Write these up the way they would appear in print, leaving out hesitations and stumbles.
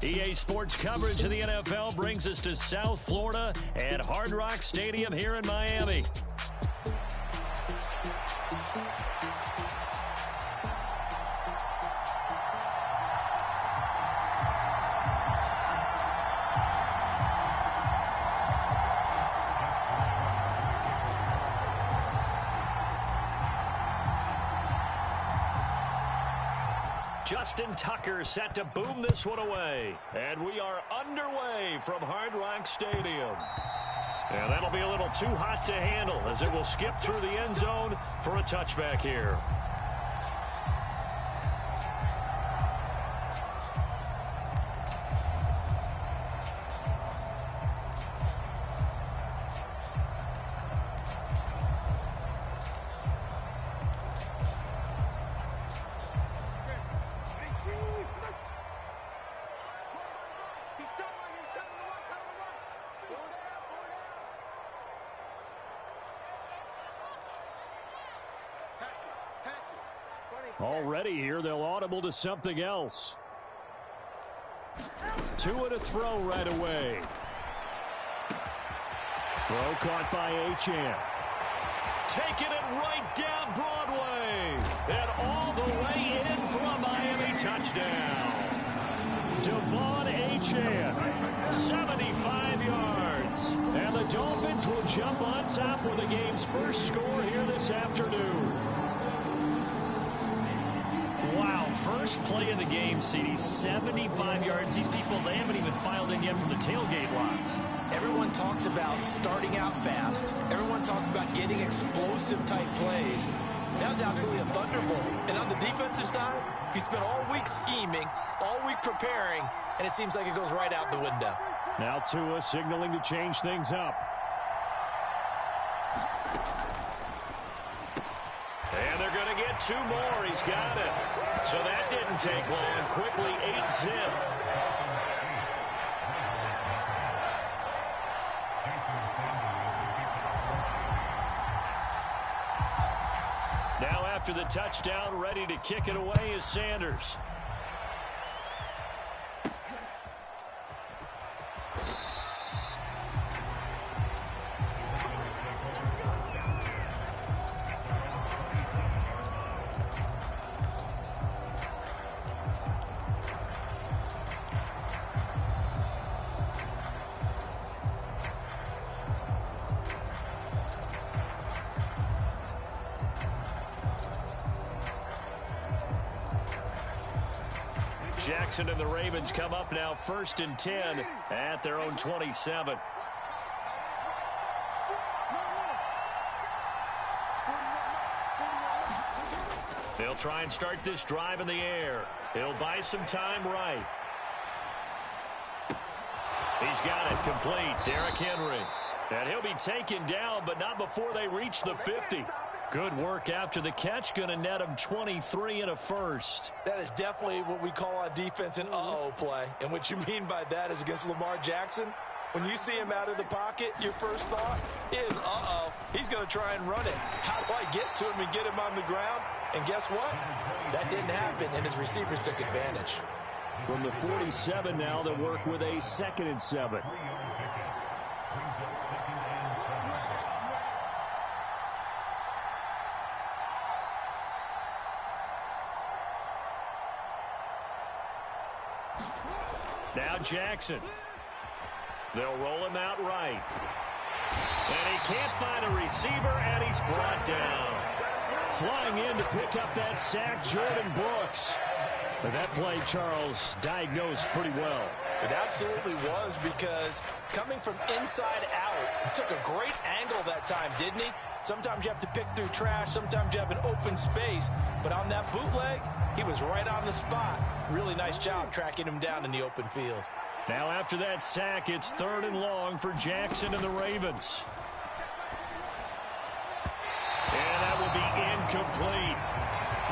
EA Sports coverage of the NFL brings us to South Florida at Hard Rock Stadium here in Miami. Justin Tucker set to boom this one away. And we are underway from Hard Rock Stadium. And that'll be a little too hot to handle as it will skip through the end zone for a touchback here. Already here, they'll audible to something else. Two and a throw right away. Throw caught by Achane. Taking it right down Broadway. And all the way in for a Miami touchdown. Devon Achane, 75 yards. And the Dolphins will jump on top with the game's first score here this afternoon. Wow, first play of the game, CD, 75 yards. These people, they haven't even filed in yet from the tailgate lots. Everyone talks about starting out fast. Everyone talks about getting explosive-type plays. That was absolutely a thunderbolt. And on the defensive side, you spent all week scheming, all week preparing, and it seems like it goes right out the window. Now Tua signaling to change things up. And they're going to get two more. He's got it. So that didn't take long. Quickly 8-zip. Now after the touchdown, ready to kick it away is Sanders. Jackson and the Ravens come up now 1st and 10 at their own 27. They'll try and start this drive in the air. He'll buy some time right. He's got it complete. Derrick Henry. And he'll be taken down, but not before they reach the 50. Good work after the catch. Going to net him 23 and a first. That is definitely what we call on defense an uh-oh play. And what you mean by that is against Lamar Jackson. When you see him out of the pocket, your first thought is, uh-oh, he's going to try and run it. How do I get to him and get him on the ground? And guess what? That didn't happen, and his receivers took advantage. From the 47 now, they'll work with a 2nd and 7. Now Jackson. They'll roll him out right. And he can't find a receiver, and he's brought down. Flying in to pick up that sack, Jordan Brooks. But that play, Charles, diagnosed pretty well. It absolutely was, because coming from inside out, he took a great angle that time, didn't he? Sometimes you have to pick through trash. Sometimes you have an open space. But on that bootleg, he was right on the spot. Really nice job tracking him down in the open field. Now after that sack, it's 3rd and long for Jackson and the Ravens. And that will be incomplete.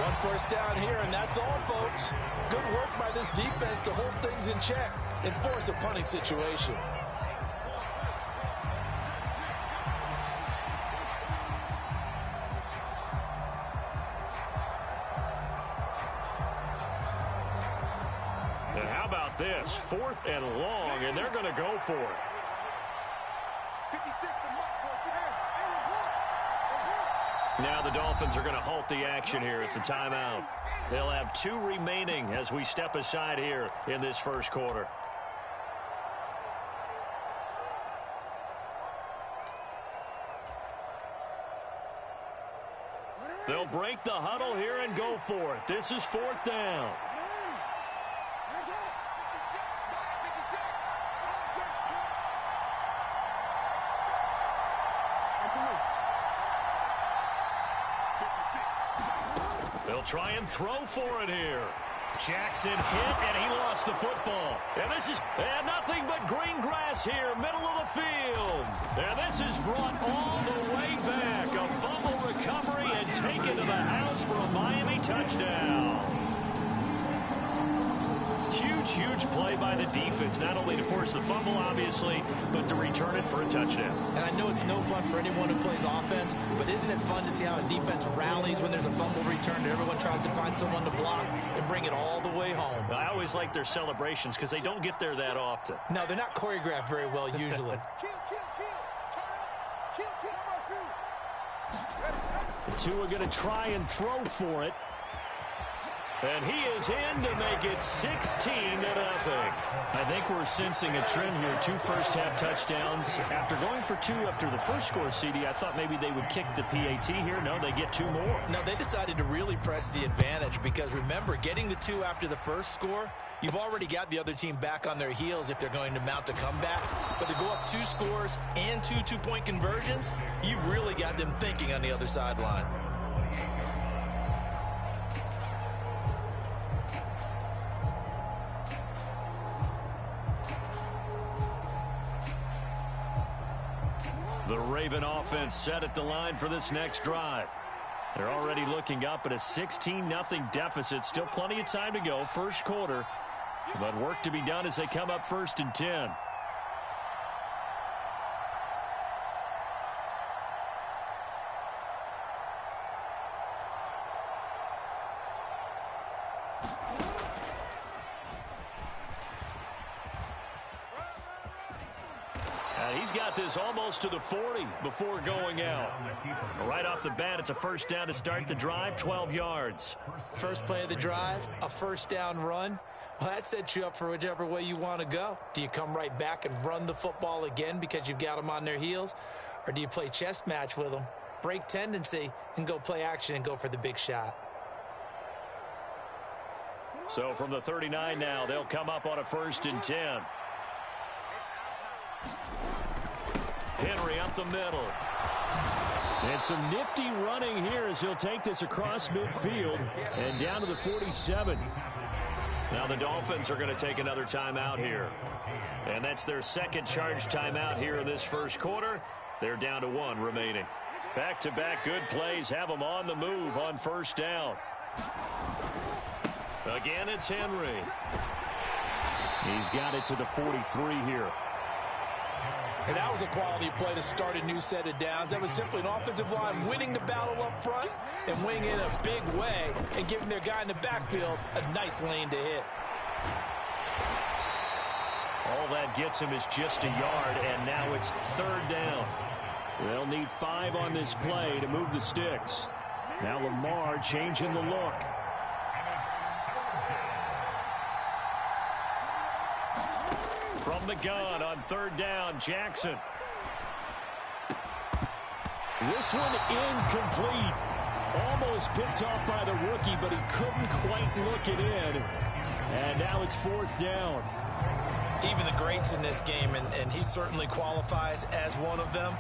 One first down here, and that's all, folks. Good work by this defense to hold things in check and force a punting situation. about this? 4th and long, and they're going to go for it. Now the Dolphins are going to halt the action here. It's a timeout. They'll have 2 remaining as we step aside here in this first quarter. They'll break the huddle here and go for it. This is 4th down. They'll try and throw for it here. Jackson hit, and he lost the football. And this is nothing but green grass here, middle of the field. And this is brought all the way back. A fumble recovery and taken to the house for a Miami touchdown. Huge play by the defense, not only to force the fumble, obviously, but to return it for a touchdown. And I know it's no fun for anyone who plays offense, but isn't it fun to see how a defense rallies when there's a fumble return and everyone tries to find someone to block and bring it all the way home? I always like their celebrations because they don't get there that often. No, they're not choreographed very well usually. The two are going to try and throw for it. And he is in to make it 16-0. I think we're sensing a trend here. 2 first-half touchdowns. After going for 2 after the first score, CD, I thought maybe they would kick the PAT here. No, they get 2 more. No, they decided to really press the advantage because, remember, getting the 2 after the first score, you've already got the other team back on their heels if they're going to mount a comeback. But to go up 2 scores and 2 two-point conversions, you've really got them thinking on the other sideline. The Raven offense set at the line for this next drive. They're already looking up at a 16-0 deficit. Still plenty of time to go. First quarter. But work to be done as they come up 1st and 10. He's got this almost to the 40 before going out. Right off the bat, it's a first down to start the drive, 12 yards. First play of the drive, a first down run. Well, that sets you up for whichever way you want to go. Do you come right back and run the football again because you've got them on their heels? Or do you play chess match with them, break tendency, and go play action and go for the big shot? So from the 39 now, they'll come up on a 1st and 10. Henry up the middle. And some nifty running here as he'll take this across midfield and down to the 47. Now the Dolphins are going to take another timeout here. And that's their second charge timeout here in this first quarter. They're down to 1 remaining. Back-to-back good plays have them on the move on first down. Again, it's Henry. He's got it to the 43 here. And that was a quality play to start a new set of downs. That was simply an offensive line winning the battle up front and winning in a big way and giving their guy in the backfield a nice lane to hit. All that gets him is just a yard, and now it's 3rd down. They'll need 5 on this play to move the sticks. Now Lamar changing the look. From the gun on 3rd down, Jackson. This one incomplete. Almost picked off by the rookie, but he couldn't quite look it in. And now it's 4th down. Even the greats in this game, and he certainly qualifies as one of them,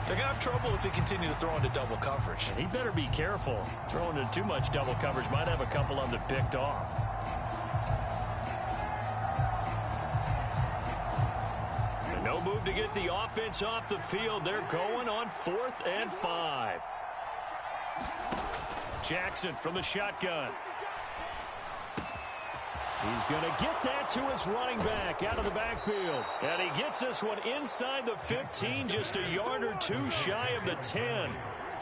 they're going to have trouble if they continue to throw into double coverage. He better be careful. Throwing into too much double coverage might have a couple of them picked off. No move to get the offense off the field. They're going on 4th and 5. Jackson from the shotgun. He's going to get that to his running back out of the backfield. And he gets this one inside the 15, just a yard or 2 shy of the 10.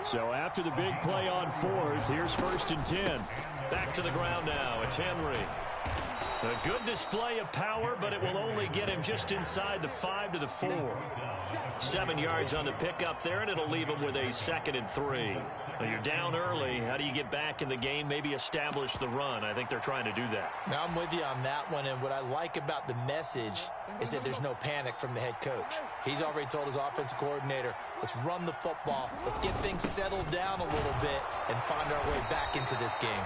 So after the big play on 4th, here's 1st and 10. Back to the ground now. It's Henry. A good display of power, but it will only get him just inside the 5 to the 4. 7 yards on the pickup there, and it'll leave him with a 2nd and 3. Well, you're down early. How do you get back in the game, maybe establish the run? I think they're trying to do that. Now, I'm with you on that one, and what I like about the message is that there's no panic from the head coach. He's already told his offensive coordinator, let's run the football, let's get things settled down a little bit and find our way back into this game.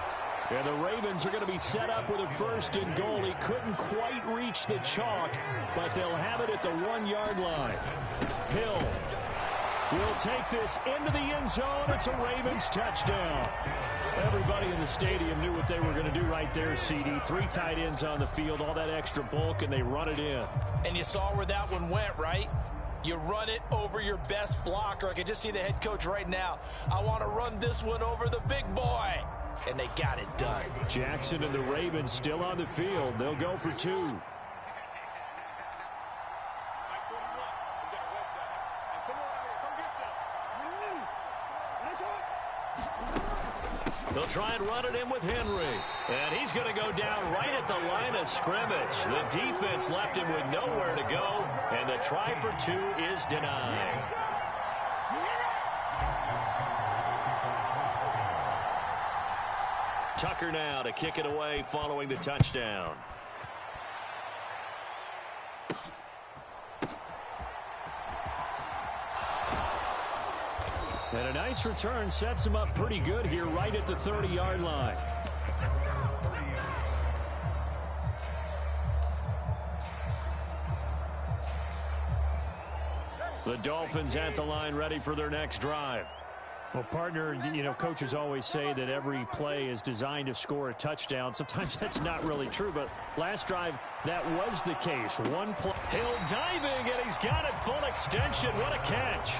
And the Ravens are going to be set up with a 1st and goal. He couldn't quite reach the chalk, but they'll have it at the 1-yard line. Hill will take this into the end zone. It's a Ravens touchdown. Everybody in the stadium knew what they were going to do right there, CD. 3 tight ends on the field, all that extra bulk, and they run it in. And you saw where that one went, right? You run it over your best blocker. I can just see the head coach right now. I want to run this one over the big boy. And they got it done. Jackson and the Ravens still on the field. They'll go for 2. They'll try and run it in with Henry. And he's going to go down right at the line of scrimmage. The defense left him with nowhere to go. And the try for 2 is denied. Tucker now to kick it away following the touchdown. And a nice return sets him up pretty good here right at the 30-yard line. The Dolphins at the line ready for their next drive. Well, partner, you know, coaches always say that every play is designed to score a touchdown. Sometimes that's not really true, but last drive, that was the case. One play. Hill diving, and he's got it full extension. What a catch.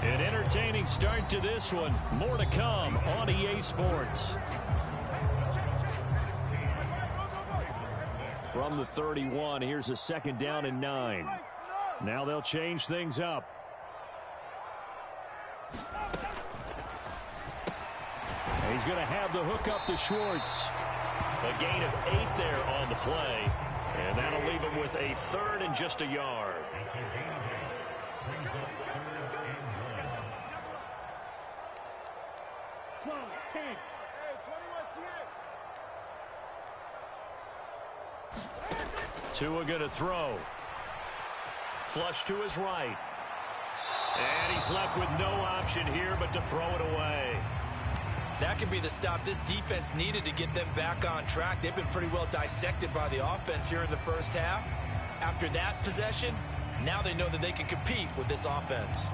An entertaining start to this one. More to come on EA Sports. From the 31, here's a 2nd down and 9. Now they'll change things up. He's going to have the hook up to Schwartz. A gain of 8 there on the play. And that'll leave him with a 3rd and just a yard. Tua going to throw. Flush to his right. And he's left with no option here but to throw it away. That could be the stop this defense needed to get them back on track. They've been pretty well dissected by the offense here in the first half. After that possession, now they know that they can compete with this offense.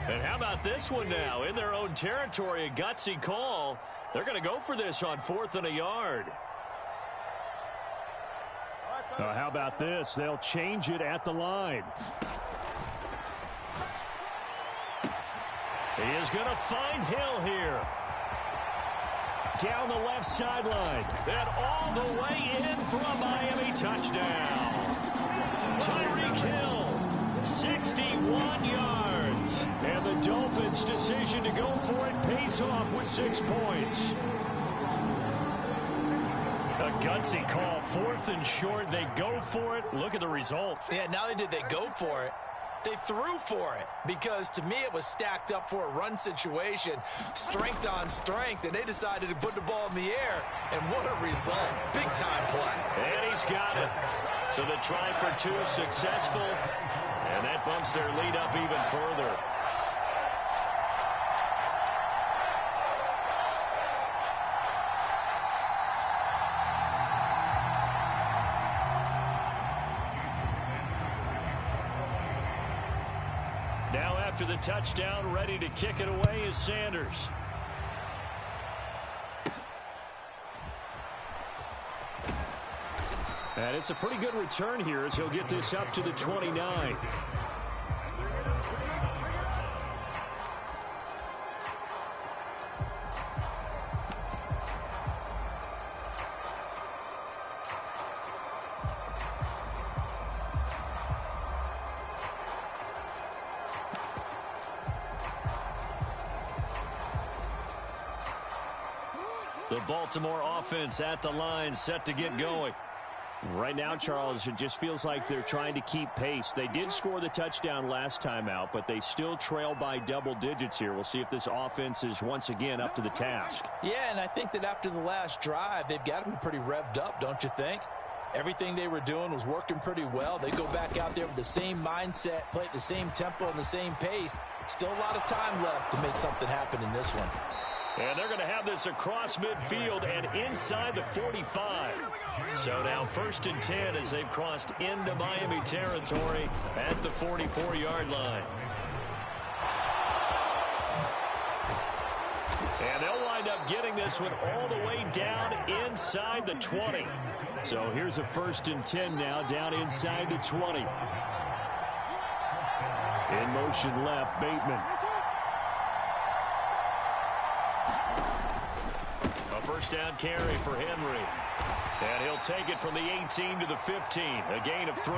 And how about this one now? In their own territory, a gutsy call. They're going to go for this on 4th and a yard. How about this? They'll change it at the line. He is going to find Hill here. Down the left sideline. And all the way in for a Miami touchdown. Tyreek Hill, 61 yards. And the Dolphins' decision to go for it pays off with 6 points. A gutsy call, 4th and short. They go for it. Look at the result. Yeah, not only did they go for it, they threw for it, because to me it was stacked up for a run situation, strength on strength, and they decided to put the ball in the air, and what a result. Big-time play. And he's got it. So the try for 2 successful, and that bumps their lead up even further. Now after the touchdown, ready to kick it away is Sanders. And it's a pretty good return here as he'll get this up to the 29. The Baltimore offense at the line, set to get going. Right now, Charles, it just feels like they're trying to keep pace. They did score the touchdown last time out, but they still trail by double digits here. We'll see if this offense is once again up to the task. Yeah, and I think that after the last drive, they've got to be pretty revved up, don't you think? Everything they were doing was working pretty well. They go back out there with the same mindset, play at the same tempo and the same pace. Still a lot of time left to make something happen in this one. And they're going to have this across midfield and inside the 45. So now 1st and 10 as they've crossed into Miami territory at the 44-yard line. And they'll wind up getting this one all the way down inside the 20. So here's a 1st and 10 now down inside the 20. In motion left, Bateman. A first down carry for Henry. And he'll take it from the 18 to the 15. A gain of 3.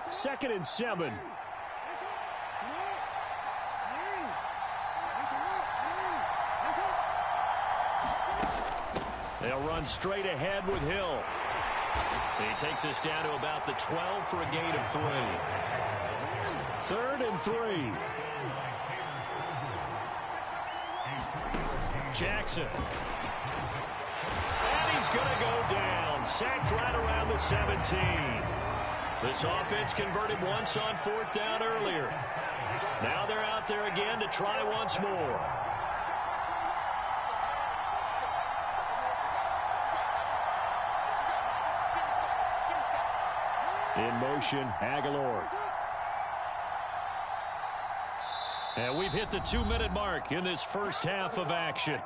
Second and 7. They'll run straight ahead with Hill. He takes us down to about the 12 for a gain of 3. 3rd and 3. Jackson. And he's going to go down. Sacked right around the 17. This offense converted once on 4th down earlier. Now they're out there again to try once more. In motion, Aguilar. And we've hit the 2-minute mark in this first half of action.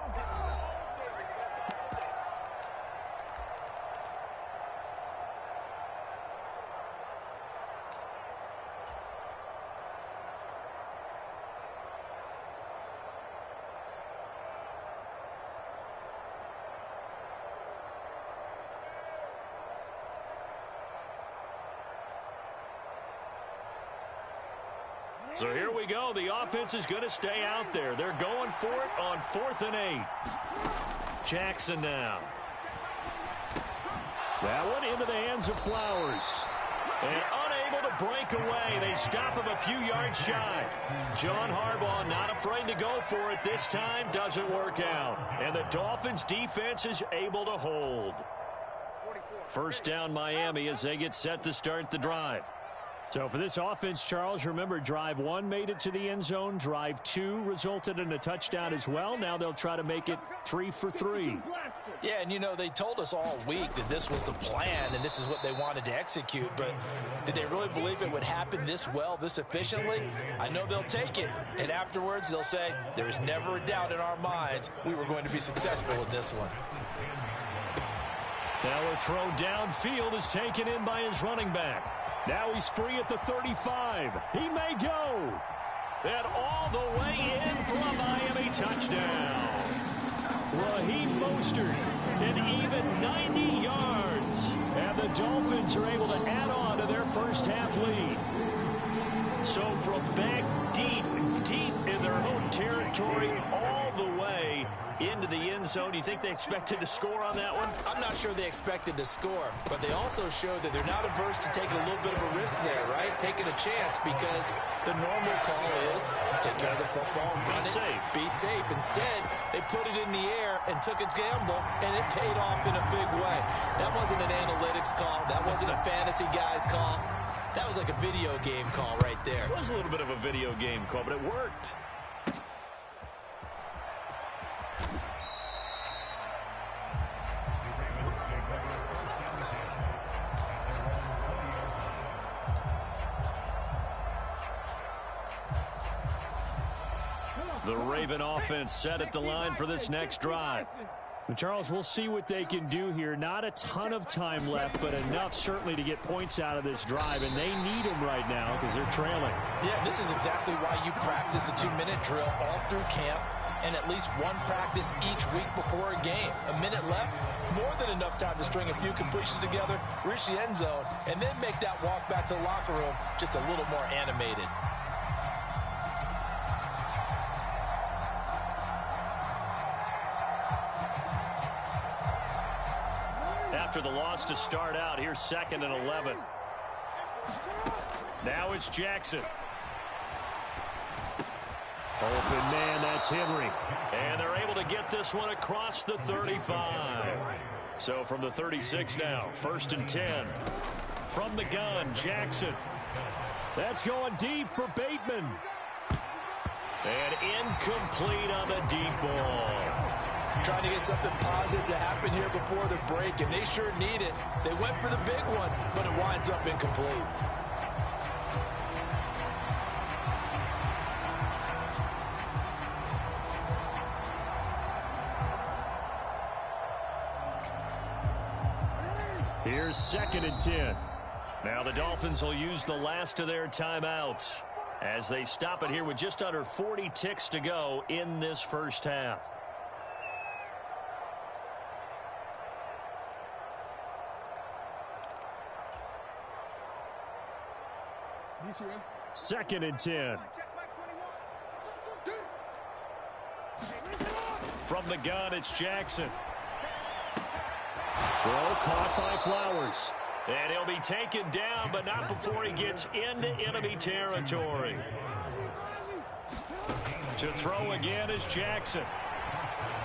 So here we go. The offense is going to stay out there. They're going for it on 4th and 8. Jackson now. That one into the hands of Flowers. And unable to break away. They stop him a few yards shy. John Harbaugh not afraid to go for it this time. Doesn't work out. And the Dolphins defense is able to hold. First down Miami as they get set to start the drive. So for this offense, Charles, remember, drive 1 made it to the end zone. Drive 2 resulted in a touchdown as well. Now they'll try to make it 3 for 3. Yeah, and you know, they told us all week that this was the plan and this is what they wanted to execute, but did they really believe it would happen this well, this efficiently? I know they'll take it, and afterwards they'll say, there is never a doubt in our minds we were going to be successful in this one. Now a throw downfield is taken in by his running back. Now he's free at the 35. He may go. And all the way in for a Miami touchdown. Raheem Mostert, an even 90 yards. And the Dolphins are able to add on to their first half lead. So from back deep in their home territory, all the way into the end zone. Do you think they expected to score on that one? I'm not sure they expected to score, but they also showed that they're not averse to taking a little bit of a risk there, right? Taking a chance, because the normal call is take care of the football, run it, be safe. Instead, they put it in the air and took a gamble, and it paid off in a big way. That wasn't an analytics call. That wasn't a fantasy guy's call. That was like a video game call right there. It was a little bit of a video game call, but it worked. The Raven offense set at the line for this next drive. Charles, we'll see what they can do here. Not a ton of time left, but enough certainly to get points out of this drive, and they need them right now because they're trailing. Yeah, this is exactly why you practice a 2-minute drill all through camp and at least one practice each week before a game. A minute left, more than enough time to string a few completions together, reach the end zone, and then make that walk back to the locker room just a little more animated. After the loss to start out, here's 2nd and 11. Now it's Jackson. Open man, that's Henry. And they're able to get this one across the 35. So from the 36 now, 1st and 10. From the gun, Jackson. That's going deep for Bateman. And incomplete on the deep ball. Trying to get something positive to happen here before the break, and they sure need it. They went for the big one, but it winds up incomplete. Here's 2nd and 10. Now the Dolphins will use the last of their timeouts as they stop it here with just under 40 ticks to go in this first half. Second and 10. From the gun, it's Jackson. Throw caught by Flowers. And he'll be taken down, but not before he gets into enemy territory. To throw again is Jackson.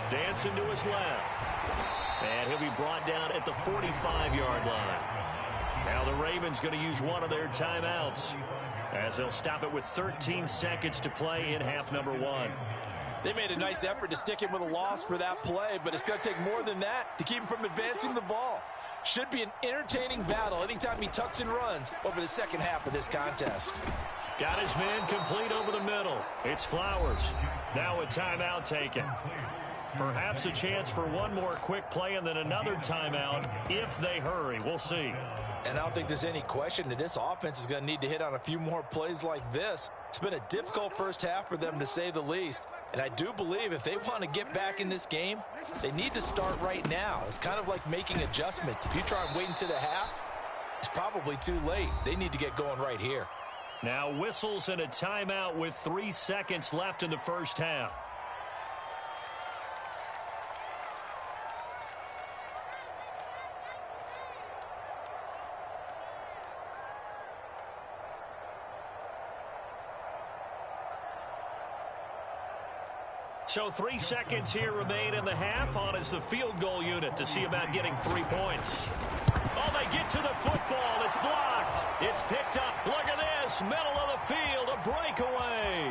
Dancing to his left. And he'll be brought down at the 45-yard line. Now the Ravens going to use one of their timeouts as they'll stop it with 13 seconds to play in half number 1. They made a nice effort to stick him with a loss for that play, but it's going to take more than that to keep him from advancing the ball. Should be an entertaining battle anytime he tucks and runs over the second half of this contest. Got his man complete over the middle. It's Flowers. Now a timeout taken. Perhaps a chance for one more quick play and then another timeout if they hurry. We'll see. And I don't think there's any question that this offense is going to need to hit on a few more plays like this. It's been a difficult first half for them, to say the least. And I do believe if they want to get back in this game, they need to start right now. It's kind of like making adjustments. If you try and wait until the half, it's probably too late. They need to get going right here. Now whistles and a timeout with 3 seconds left in the first half. So 3 seconds here remain in the half. On is the field goal unit to see about getting 3 points. Oh, they get to the football. It's blocked. It's picked up. Look at this. Middle of the field. A breakaway.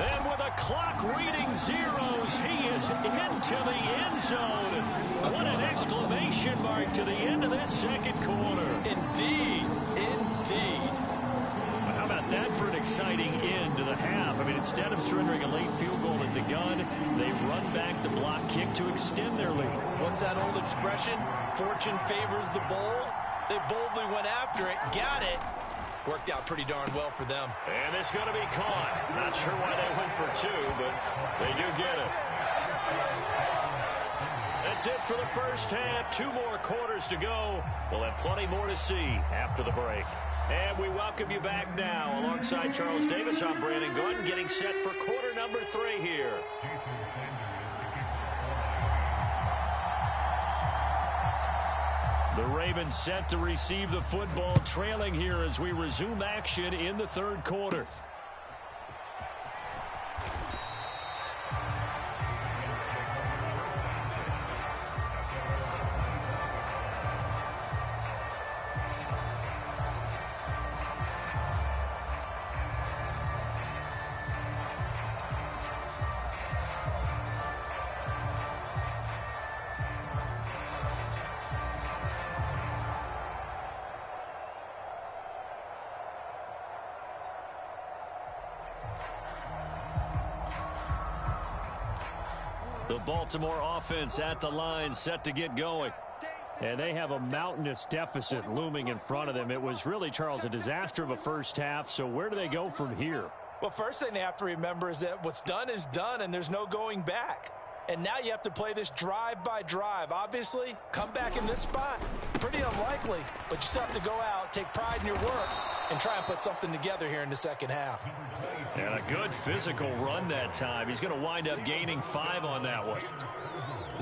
And with a clock reading zeros, he is into the end zone. What an exclamation mark to the end of this second quarter. Indeed. Indeed. How about that for an exciting end to the half? I mean, instead of surrendering a late field goal at the gun, they run back the block kick to extend their lead. What's that old expression? Fortune favors the bold. They boldly went after it, got it. Worked out pretty darn well for them. And it's going to be caught. Not sure why they went for 2, but they do get it. That's it for the first half. 2 more quarters to go. We'll have plenty more to see after the break. And we welcome you back now. Alongside Charles Davis, I'm Brandon Gordon, getting set for quarter number 3 here. The Ravens set to receive the football, trailing here as we resume action in the third quarter. The Baltimore offense at the line, set to get going. And they have a mountainous deficit looming in front of them. It was really, Charles, a disaster of a first half. So where do they go from here? Well, first thing they have to remember is that what's done is done, and there's no going back. And now you have to play this drive by drive. Obviously, come back in this spot, pretty unlikely. But you still have to go out, take pride in your work, and try and put something together here in the second half. And a good physical run that time. He's going to wind up gaining 5 on that one.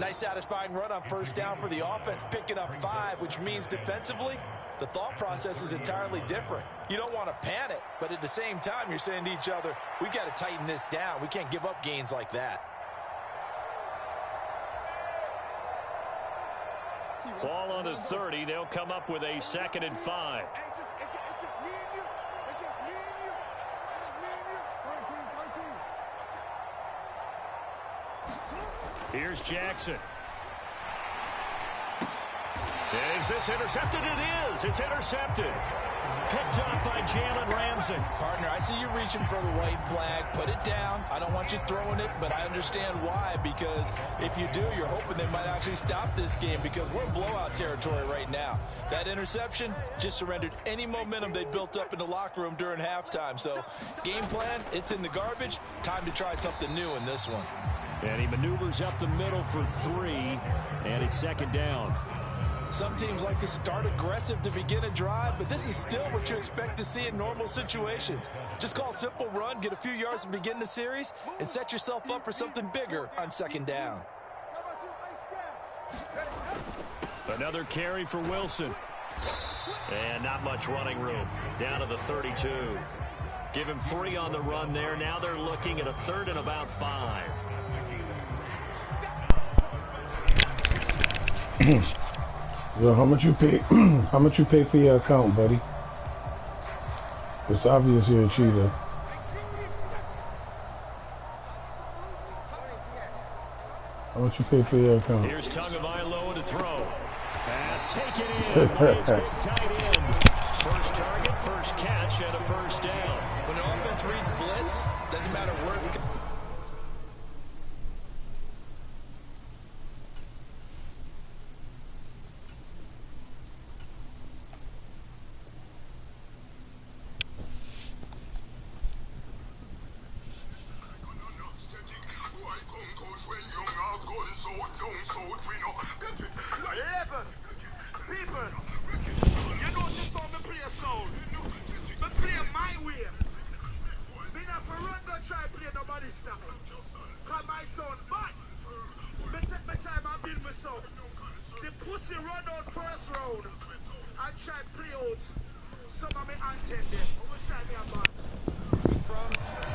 Nice satisfying run on first down for the offense, picking up 5, which means defensively, the thought process is entirely different. You don't want to panic, but at the same time, you're saying to each other, we got to tighten this down. We can't give up gains like that. Ball on the 30. They'll come up with a 2nd and 5. Here's Jackson. Is this intercepted? It is. It's intercepted. Picked up by Jalen Ramsey. Partner, I see you reaching for the white flag. Put it down. I don't want you throwing it, but I understand why. Because if you do, you're hoping they might actually stop this game because we're in blowout territory right now. That interception just surrendered any momentum they built up in the locker room during halftime. So, game plan, it's in the garbage. Time to try something new in this one. And he maneuvers up the middle for 3, and it's 2nd down. Some teams like to start aggressive to begin a drive, but this is still what you expect to see in normal situations. Just call a simple run, get a few yards to begin the series, and set yourself up for something bigger on 2nd down. Another carry for Wilson. And not much running room. Down to the 32. Give him 3 on the run there. Now they're looking at a 3rd and about 5. Yo, how much you pay? How much you pay for your account, buddy? It's obvious you're a cheater. How much you pay for your account? Here's Tagovailoa to throw. Pass taken in by his big tight end. First target, first catch, and a 1st down. When an offense reads blitz, doesn't matter where it's.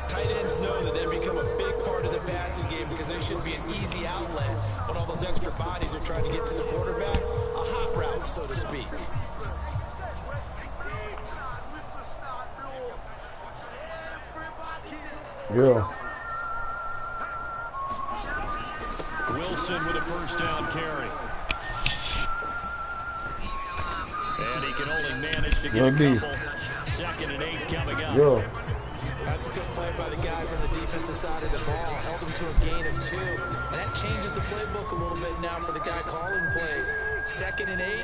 Tight ends know that they become a big part of the passing game because they should be an easy outlet when all those extra bodies are trying to get to the quarterback. A hot route, so to speak. Yeah. Wilson with a 1st down carry. And he can only manage to get a couple. 2nd and 8 coming up. Yo. That's a good play by the guys on the defensive side of the ball. Held them to a gain of 2. And that changes the playbook a little bit now for the guy calling plays. 2nd and 8.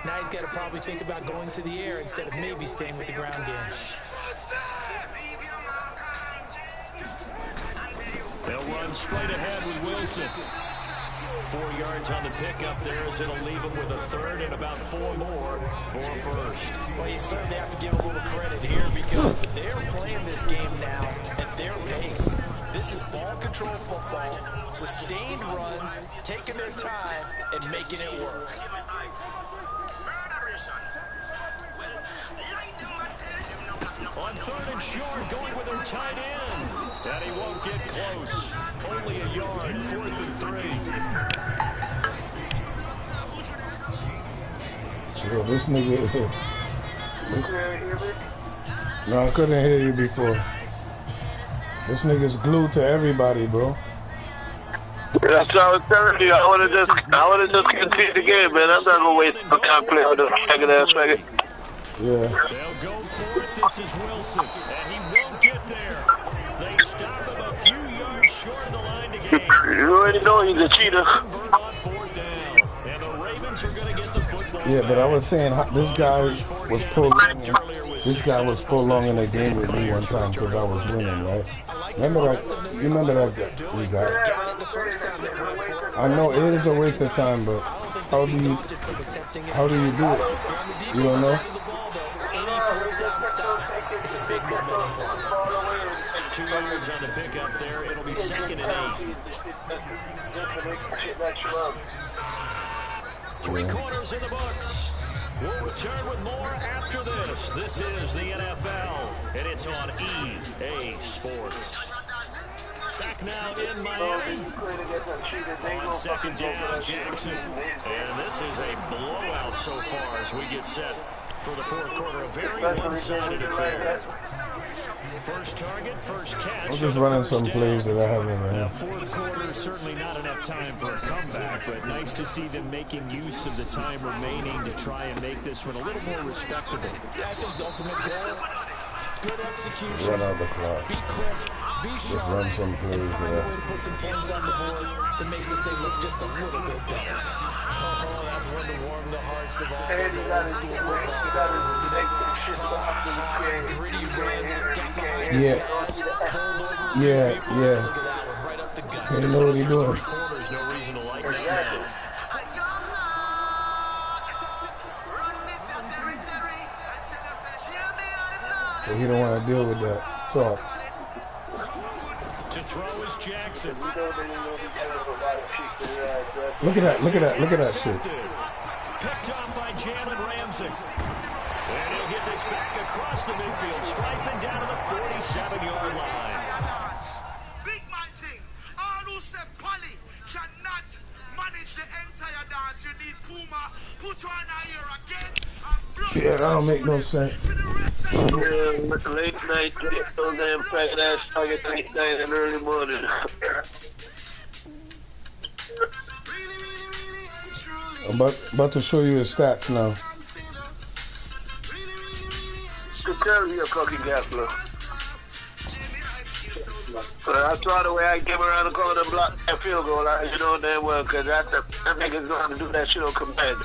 Now he's got to probably think about going to the air instead of maybe staying with the ground game. They'll run straight ahead with Wilson. 4 yards on the pickup there as it'll leave him with a 3rd and about 4 more for a 1st. Well, you certainly have to give a little credit here because they're playing this game now at their pace. This is ball control football, sustained runs, taking their time, and making it work. On 3rd and short, going with their tight end. And he won't get close. Only a yard, 4th and 3. Yo, this nigga is here. No, I couldn't hear you before. This nigga's glued to everybody, bro. That's what I was telling you. I wanna just continue the game, man. I'm not gonna waste my time playing with this faggot ass faggot. Yeah. They'll go for it. This is Wilson, and he won't get there. They stop him a few yards short of the line to gain. You already know he's a cheater. Convert on fourth down, and the Ravens are going to get the football. Yeah, but I was saying this guy was pulled. This guy was pulled long in the game with me one time because I was winning, right? Remember that? You remember that guy? I know it is a waste of time, but how do you do it? You don't know? 2 yards on the pickup there. It'll be 2nd and 8. 3 quarters in the books. We'll return with more after this. This is the NFL, and it's on EA Sports. Back now in Miami. On 2nd down, Jackson. And this is a blowout so far as we get set for the 4th quarter. A very one-sided affair. First target, first catch. I'm just running some plays that I haven't ran. 4th quarter, certainly not enough time for a comeback, but nice to see them making use of the time remaining to try and make this one a little more respectable. Yeah, I think the ultimate goal, good execution. Run out the clock. Be crisp, be Just sharp, run some plays and find a there. way to put some points on the board to make this thing look just a little bit better. Oh, that's one to warm the hearts of all those old school football players. Today, tough, hard, gritty win, got behind his Yeah. pads, bowled over Yeah, people. yeah. Look at that one, right up the gut. You know what he's doing. Corners, no reason to like that now. But he don't want to deal with that talk. To throw is Jackson. Look at that, look at that, look at that shit. Picked off by Jalen Ramsey. And he'll get this back across the midfield, striping down to the 47-yard line. Big man thing. All who say Polly cannot manage the entire dance. You need Puma. Put on here again. Yeah, that don't make no sense. Late night, those damn faggot ass target late night and early morning. I'm about to show you his stats now. Good tell you, fucking gambler. I saw the way I came around the corner and blocked that field goal. You know damn well, because that nigga's going to do that shit on command.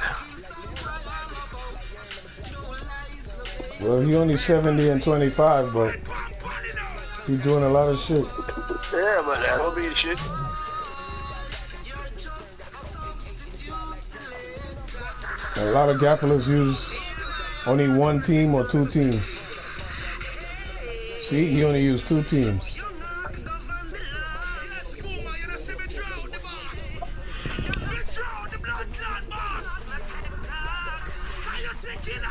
Well, he only 70 and 25, but he's doing a lot of shit. Yeah, but that don't be shit. A lot of gapplers use only one team or two teams. See, he only used two teams. Blood clot boss. Are you sick in